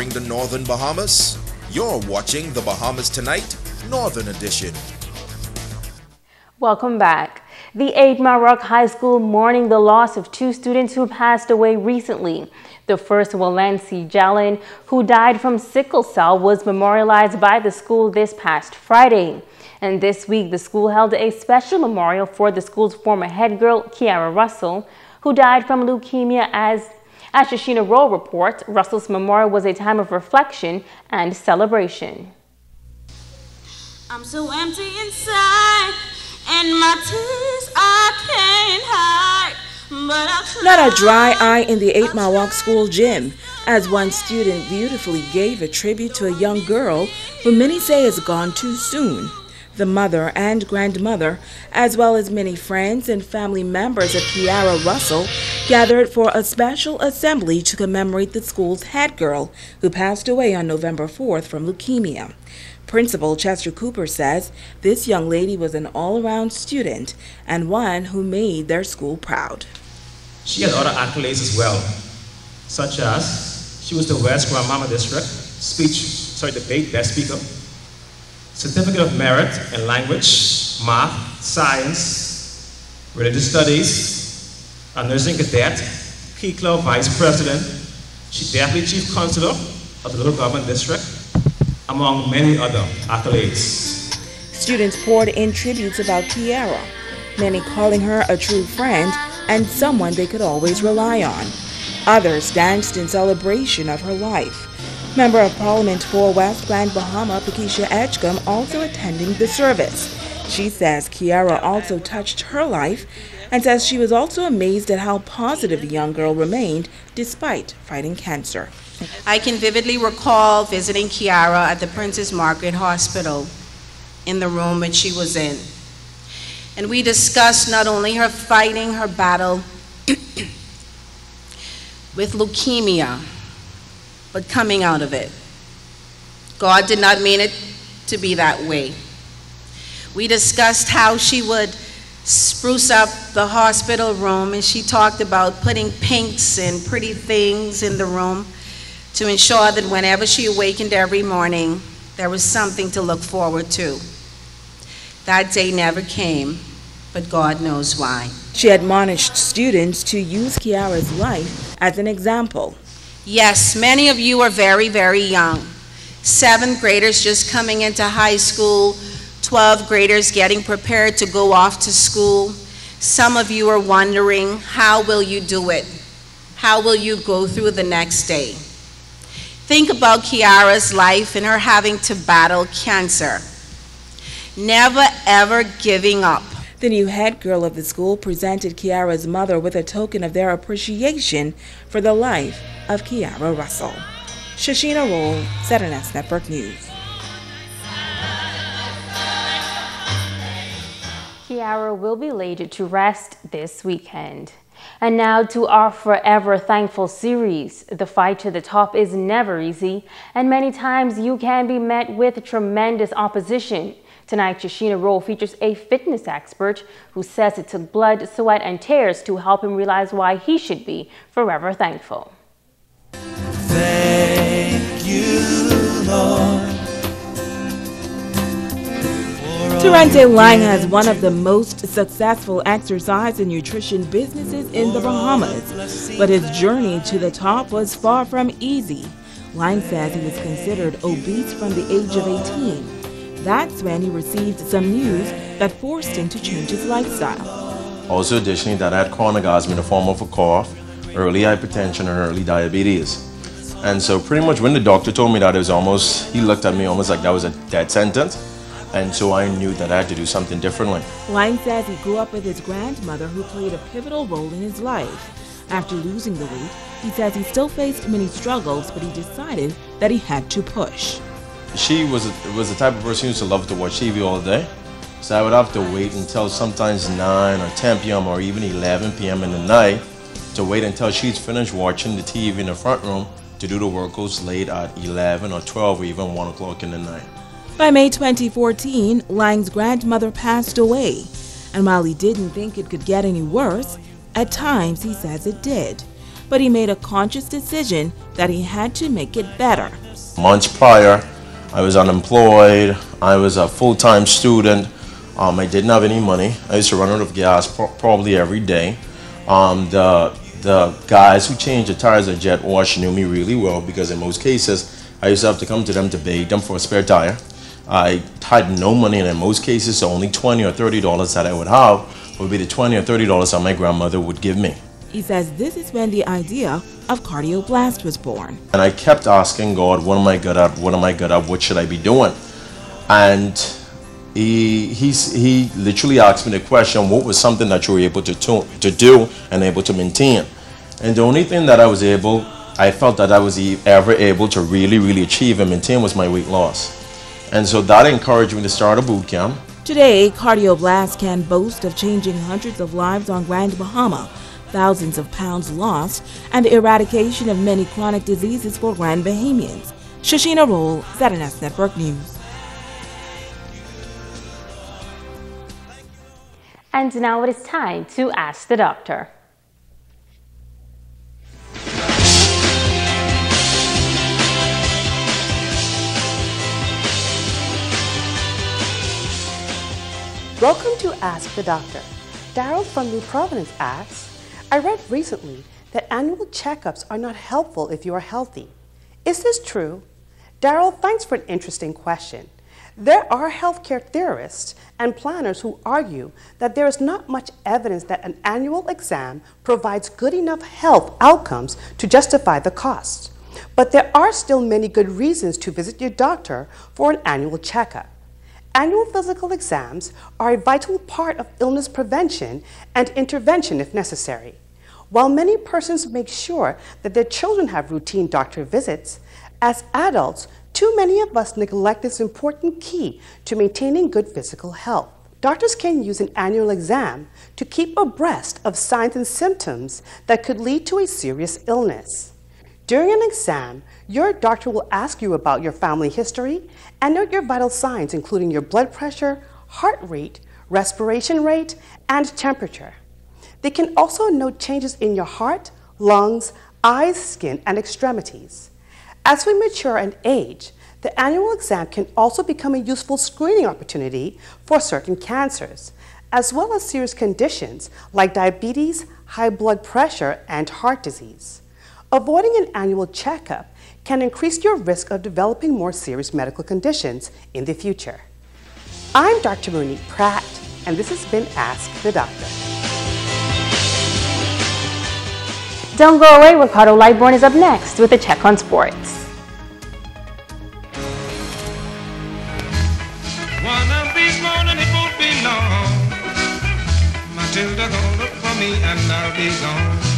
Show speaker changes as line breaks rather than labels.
Bring the Northern Bahamas. You're watching The Bahamas Tonight, Northern Edition.
Welcome back. The 8 Mile Rock High School mourning the loss of 2 students who passed away recently. The first, Walansi Jalen, who died from sickle cell, was memorialized by the school this past Friday. And this week, the school held a special memorial for the school's former head girl, Kiara Russell, who died from leukemia. As Shoshina Rowe reports, Russell's memorial was a time of reflection and celebration.
I'm so empty inside, and my tears I can't hide.
Not a dry eye in the 8 Mile Walk School gym, as one student beautifully gave a tribute to a young girl who many say has gone too soon. The mother and grandmother, as well as many friends and family members of Kiara Russell, gathered for a special assembly to commemorate the school's head girl who passed away on November 4th from leukemia. Principal Chester Cooper says this young lady was an all-around student and one who made their school proud.
She had other accolades as well, such as she was the West Grandmama District debate best speaker, Certificate of Merit in Language, Math, Science, Religious Studies, a nursing cadet, Key Club Vice President. She Deputy Chief Counselor of the Local Government District, among many other accolades.
Students poured in tributes about Kiara, many calling her a true friend and someone they could always rely on. Others danced in celebration of her life. Member of Parliament for West Grand Bahama, Pakeisha Edgecombe, also attending the service. She says Kiara also touched her life and says she was also amazed at how positive the young girl remained despite fighting cancer.
I can vividly recall visiting Kiara at the Princess Margaret Hospital in the room that she was in. And we discussed not only her fighting her battle with leukemia, but coming out of it. God did not mean it to be that way. We discussed how she would spruce up the hospital room, and she talked about putting pinks and pretty things in the room to ensure that whenever she awakened every morning, there was something to look forward to. That day never came, but God knows why.
She admonished students to use Kiara's life as an example.
Yes, many of you are very, very young. 7th graders just coming into high school, 12th graders getting prepared to go off to school. Some of you are wondering, how will you do it? How will you go through the next day? Think about Kiara's life and her having to battle cancer. Never ever giving up.
The new head girl of the school presented Kiara's mother with a token of their appreciation for the life of Kiara Russell. Shoshina Rowe, ZNS Network News.
Kiara will be laid to rest this weekend. And now to our Forever Thankful series. The fight to the top is never easy, and many times you can be met with tremendous opposition. Tonight, Shoshina Rowe features a fitness expert who says it took blood, sweat, and tears to help him realize why he should be forever thankful.
Thank you, Lord.
Terente Lang has one of the most successful exercise and nutrition businesses in the Bahamas, but his journey to the top was far from easy. Lang says he was considered obese from the age of 18. That's when he received some news that forced him to change his lifestyle.
Also, additionally, that I had chronic asthma in the form of a cough, early hypertension, and early diabetes. And so pretty much when the doctor told me that, it was almost, he looked at me almost like that was a death sentence. And so I knew that I had to do something differently.
Lang says he grew up with his grandmother who played a pivotal role in his life. After losing the weight, he says he still faced many struggles, but he decided that he had to push.
She was the type of person who used to love to watch TV all day. So I would have to wait until sometimes 9 or 10 p.m. or even 11 p.m. in the night to wait until she's finished watching the TV in the front room to do the workouts late at 11 or 12 or even 1 o'clock in the night.
By May 2014, Lang's grandmother passed away, and while he didn't think it could get any worse, at times he says it did. but he made a conscious decision that he had to make it better.
Months prior, I was unemployed. I was a full-time student. I didn't have any money. I used to run out of gas probably every day. The guys who changed the tires at Jet Wash knew me really well because in most cases, I used to have to come to them to beg them for a spare tire. I had no money, and in most cases, so only $20 or $30 that I would have would be the $20 or $30 that my grandmother would give me.
He says this is when the idea of Cardioblast was born.
And I kept asking God, what am I good at? What am I good at? What should I be doing? And he literally asked me the question, what was something that you were able to do and able to maintain? And the only thing that I felt that I was ever able to really achieve and maintain was my weight loss. And so that encouraged me to start a boot camp.
Today, Cardioblast can boast of changing hundreds of lives on Grand Bahama, thousands of pounds lost, and the eradication of many chronic diseases for Grand Bahamians. Shashina Roll, ZNS Network News.
And now it is time to Ask the Doctor.
Welcome to Ask the Doctor. Daryl from New Providence asks, I read recently that annual checkups are not helpful if you are healthy. Is this true? Daryl, thanks for an interesting question. There are healthcare theorists and planners who argue that there is not much evidence that an annual exam provides good enough health outcomes to justify the cost. But there are still many good reasons to visit your doctor for an annual checkup. Annual physical exams are a vital part of illness prevention and intervention if necessary. While many persons make sure that their children have routine doctor visits, as adults, too many of us neglect this important key to maintaining good physical health. Doctors can use an annual exam to keep abreast of signs and symptoms that could lead to a serious illness. During an exam, your doctor will ask you about your family history and note your vital signs, including your blood pressure, heart rate, respiration rate, and temperature. They can also note changes in your heart, lungs, eyes, skin, and extremities. As we mature and age, the annual exam can also become a useful screening opportunity for certain cancers, as well as serious conditions like diabetes, high blood pressure, and heart disease. Avoiding an annual checkup can increase your risk of developing more serious medical conditions in the future. I'm Dr. Monique Pratt, and this has been Ask the Doctor.
Don't go away, Ricardo Lightborn is up next with a check on sports.
One of these mornings it won't be long. Matilda gonna look for me and I'll be gone.